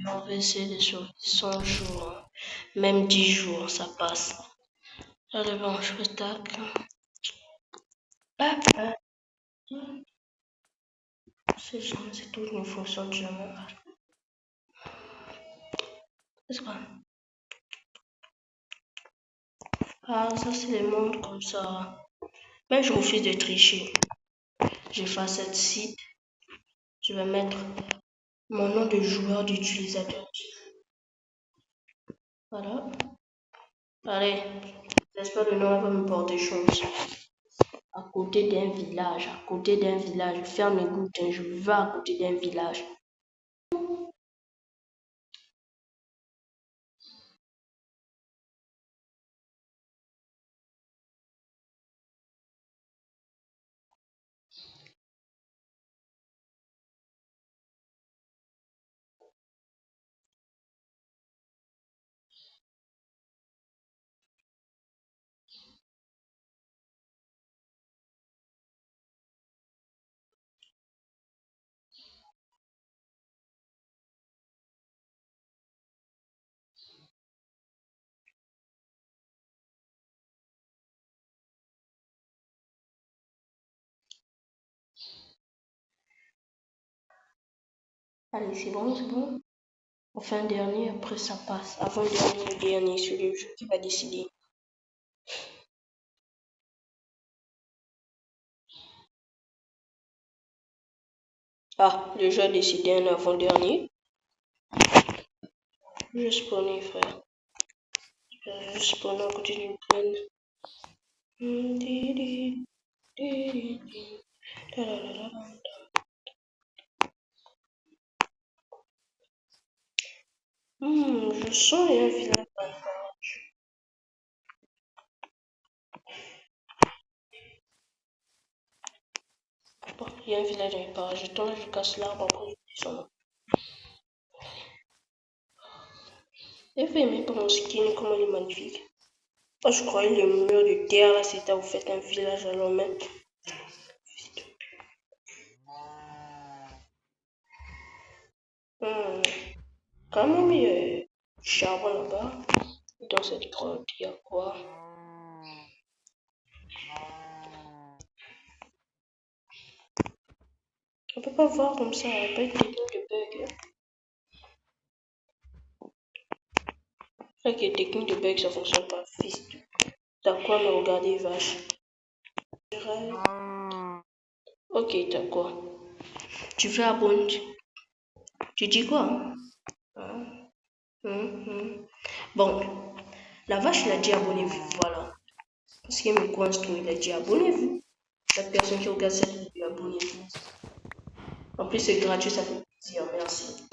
On va essayer de survivre 100 jours. Même 10 jours, ça passe. Allez, bon, je fais tac. C'est tout, ne fonctionne jamais. C'est quoi? Ah, ça, c'est les mondes comme ça. Mais je refuse de tricher. J'efface cette site. Je vais mettre mon nom de joueur d'utilisateur. Voilà. Allez, j'espère que le nom va me porter chance. À côté d'un village, ferme les gouttes, je vais à côté d'un village. Allez, c'est bon. Enfin, dernier, après ça passe. Avant le dernier, c'est le jeu qui va décider. Ah, le jeu a décidé un avant-dernier. Je spawnais, frère. Je spawnais à côté d'une plaine. Je sens un village. Bon, il y a un village dans les parages. Je tombe, je casse l'arbre, après je descends. J'ai fait aimer pour mon skin, comment il est magnifique. Oh, je croyais le mur de terre là, c'était vous faites un village à l'homme. Quand même, il y a du charbon là-bas. Dans cette grotte, il y a quoi? On peut pas voir comme ça, il n'y a pas de technique de bug. Avec les techniques de bug, ça fonctionne pas. Fils de... T'as quoi me regarder, vache? Ok, t'as quoi? Tu fais abonner. Tu dis quoi? Bon, la vache, il a dit abonnez-vous, voilà. Parce qu'il me coince trop, il a dit abonnez-vous. Chaque personne qui regarde cette vidéo, abonnez-vous. En plus, c'est gratuit, ça fait plaisir, merci.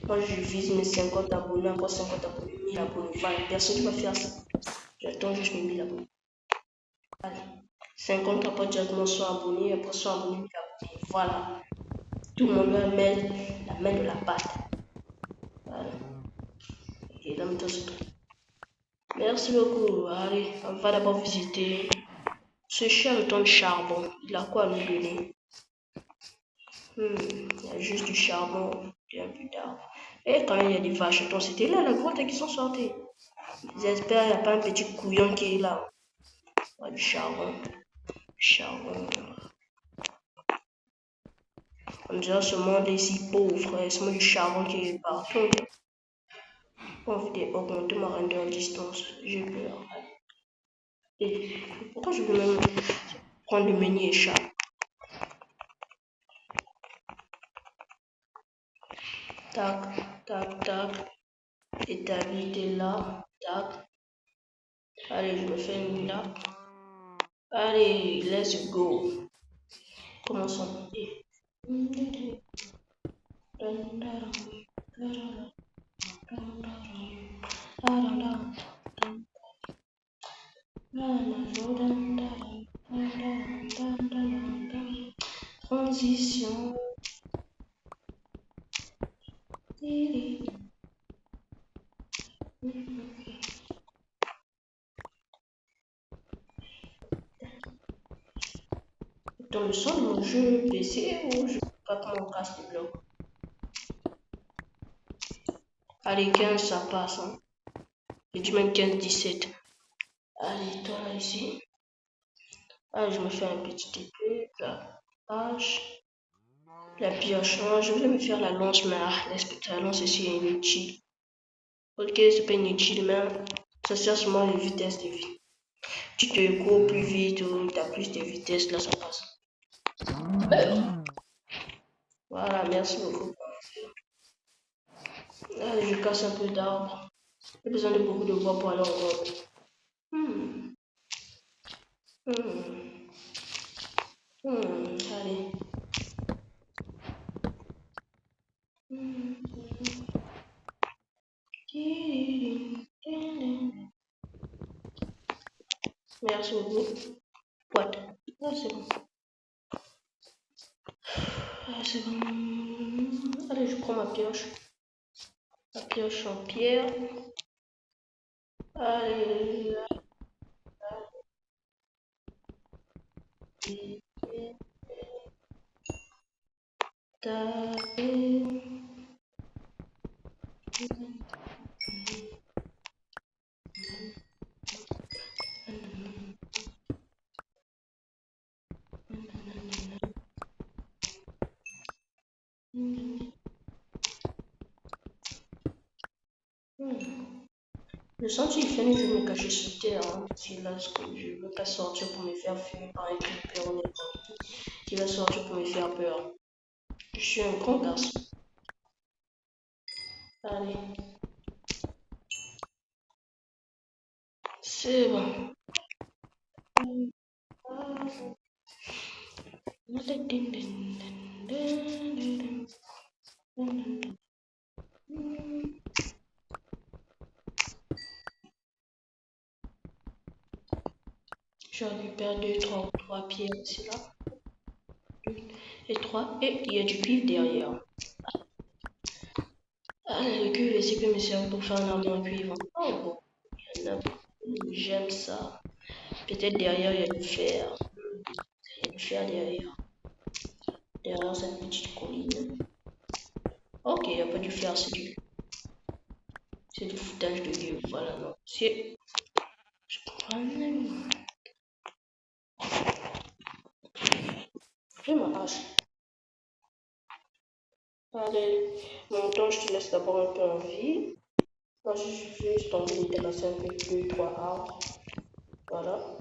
Moi, je vise mes 50 abonnés, après 50 abonnés, 1000 abonnés. Voilà, personne ne va faire ça. J'attends juste mes 1000 abonnés. Allez, 50 après directement sont abonnés, après sont abonnés, 1000 abonnés. Voilà. Tout le monde va mettre la main de la pâte. Voilà. Et là, maintenant, c'est tout. Merci beaucoup. Allez, on va d'abord visiter ce cher le temps de charbon. Il a quoi à nous donner? Il y a juste du charbon et un peu d'arbre. Et quand même, il y a des vaches. Donc, c'était là la grotte qui sont sorties. J'espère qu'il n'y a pas un petit couillon qui est là. Ouais, du charbon. Charbon. On dirait ce monde est si pauvre. C'est seulement du charbon qui est partout. On veut augmenter ma render distance. J'ai peur. Et pourquoi je veux même prendre le menu échappe? Tac, tac, tac. Établi, t'es là. Tac. Allez, je me fais une là. Allez, let's go. Commençons. Transition. Dans le son de mon jeu PC ou je peux pas prendre mon casque de bloc? Allez, 15, ça passe. Hein. J'ai dit même 15, 17. Allez, toi là, ici. Allez, je me fais un petit épée. La hache. La pioche. Hein. Je vais me faire la lance, mais la lance ici est inutile. Ok, c'est pas inutile, mais ça sert seulement les vitesses de vie. Tu te cours plus vite ou tu as plus de vitesse, là ça passe. Voilà, merci beaucoup. Allez, je casse un peu d'arbres. J'ai besoin de beaucoup de bois pour aller en gros. Hmm. Hmm. Allez. Merci beaucoup. What? Ah, c'est bon. Ah, c'est bon. Allez, je prends ma pioche. Ma pioche en pierre. Allez. Taper. Le sentier est fini, je vais me cacher sous terre. Hein. C'est là ce que je ne veux pas sortir pour me faire fumer par un creeper ou n'importe qui va sortir pour me faire peur. Je suis un grand garçon. Allez. C'est bon. Je récupère 2, 3 pierres ici là. 2 et 3. Et il y a du cuivre derrière. Ah, le cuivre ici peut me servir pour faire un arme en cuivre. Oh bon. Il y en a beaucoup. J'aime ça. Peut-être derrière il y a du fer. Il y a du fer derrière. Derrière cette petite colline. Ok, il n'y a pas du fer, c'est du foutage de gueule. Voilà, non. C'est. Je prends un ami. J'ai ma hache. Allez, mon temps, je te laisse d'abord un peu en vie. Moi, je suis juste en train de terrasser un peu 2, 3 arbres. Voilà.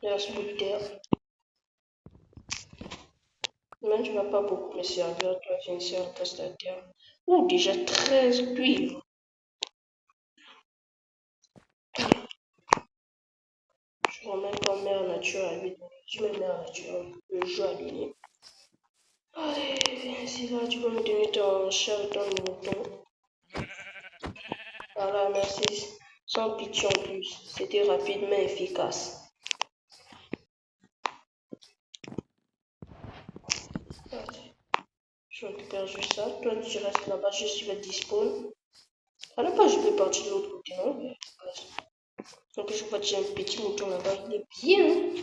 Il reste beaucoup de terre. Même tu ne vas pas beaucoup me servir, toi, viens ici, on casse la terre. Oh, déjà 13 cuivres. Je remets comme mère nature à lui. Tu mets mère nature, le jeu à donner. Allez, viens ici, là, tu vas me donner ton chair et ton mouton. Voilà, merci. Sans pitié en plus. C'était rapide mais efficace. Allez. Je récupère juste ça. Toi, tu restes là-bas, je suis à spawn. À la base, je peux partir de l'autre côté, non? Donc, je vois que j'ai un petit mouton là-bas. Il est bien.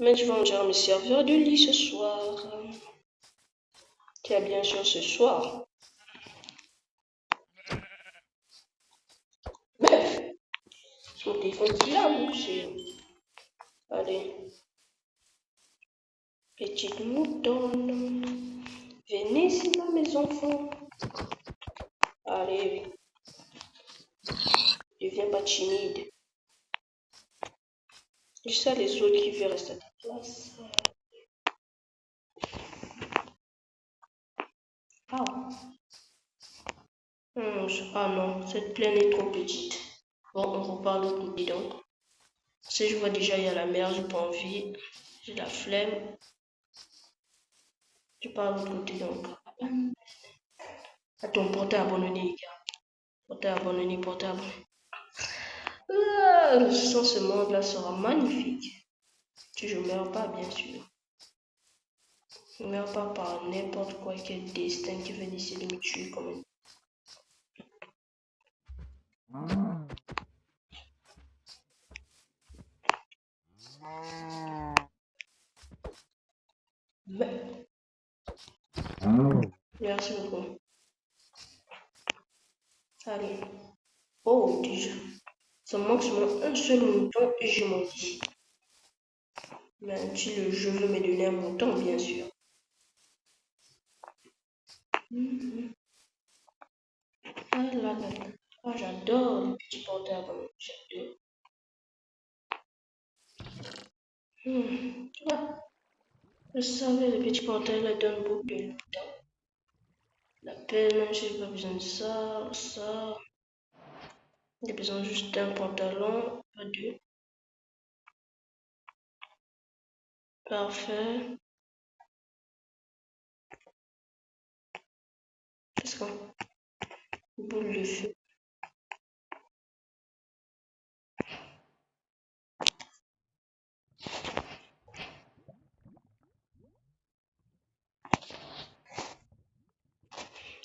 Mais tu vas déjà me servir de lit ce soir. Tiens, bien sûr, ce soir. Bref, mon téléphone qui là, c'est. Allez. Petite mouton. Venez ici, là, mes enfants. Allez. Ne deviens pas timide. Et ça, les autres qui veulent rester à ta place. Ah. Ah non, cette plaine est trop petite. Bon, on repart de l'autre côté donc. Si je vois déjà il y a la mer, j'ai pas envie. J'ai la flemme. Je pars de l'autre côté donc. Attends, portez abandonné les gars. Portez abandonné, portez abandonné. Ah, je sens ce monde-là sera magnifique. Si je meurs pas, bien sûr. Je meurs pas par n'importe quoi, quel destin qui veut décider de me tuer comme un. Mais. Merci beaucoup. Allez. Oh, déjà. Ça manque seulement un seul mouton et je m'en dis. Mais si le jeu veut me donner un mouton, bien sûr. Ah là là. Ah, j'adore les petits portables. J'adore. Ah, je savais, les petits portables donnent beaucoup de temps. La peine, j'ai pas besoin de ça, ça. J'ai besoin juste d'un pantalon, pas deux. Parfait. Qu'est-ce qu'on... Boule de feu.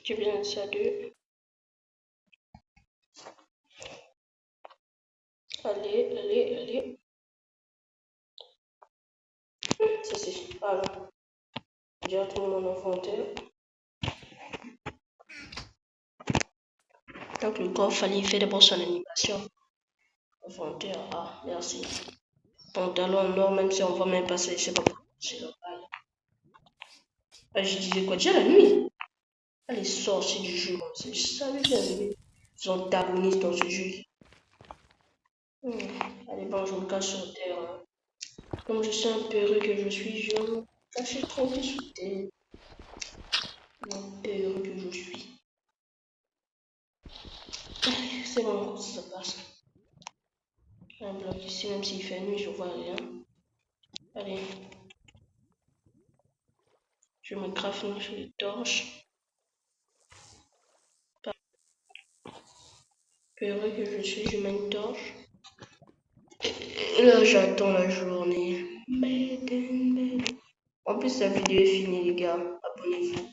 J'ai besoin de ça deux. Allez, allez, allez. Ça c'est... Alors, j'ai retrouvé mon inventaire. Donc le corps fallait faire d'abord son animation. Inventaire, ah, merci. Pantalon noir, même si on va même passer, je sais pas pourquoi, c'est normal. Ah, je disais quoi? Déjà la nuit. Ah, les sorciers du jeu, je savais bien, ils sont antagonistes dans ce jeu. Allez, bon, je me cache sur terre. Hein. Comme je suis un peureux que je suis, je me cache tranquille sous terre. Un peureux que je suis. C'est bon, ça passe. Un bloc ici, même s'il fait nuit, je vois rien. Allez. Je me craft une torche. Peureux que je suis, je mets une torche. Et là, j'attends la journée. En plus, la vidéo est finie, les gars. Abonnez-vous.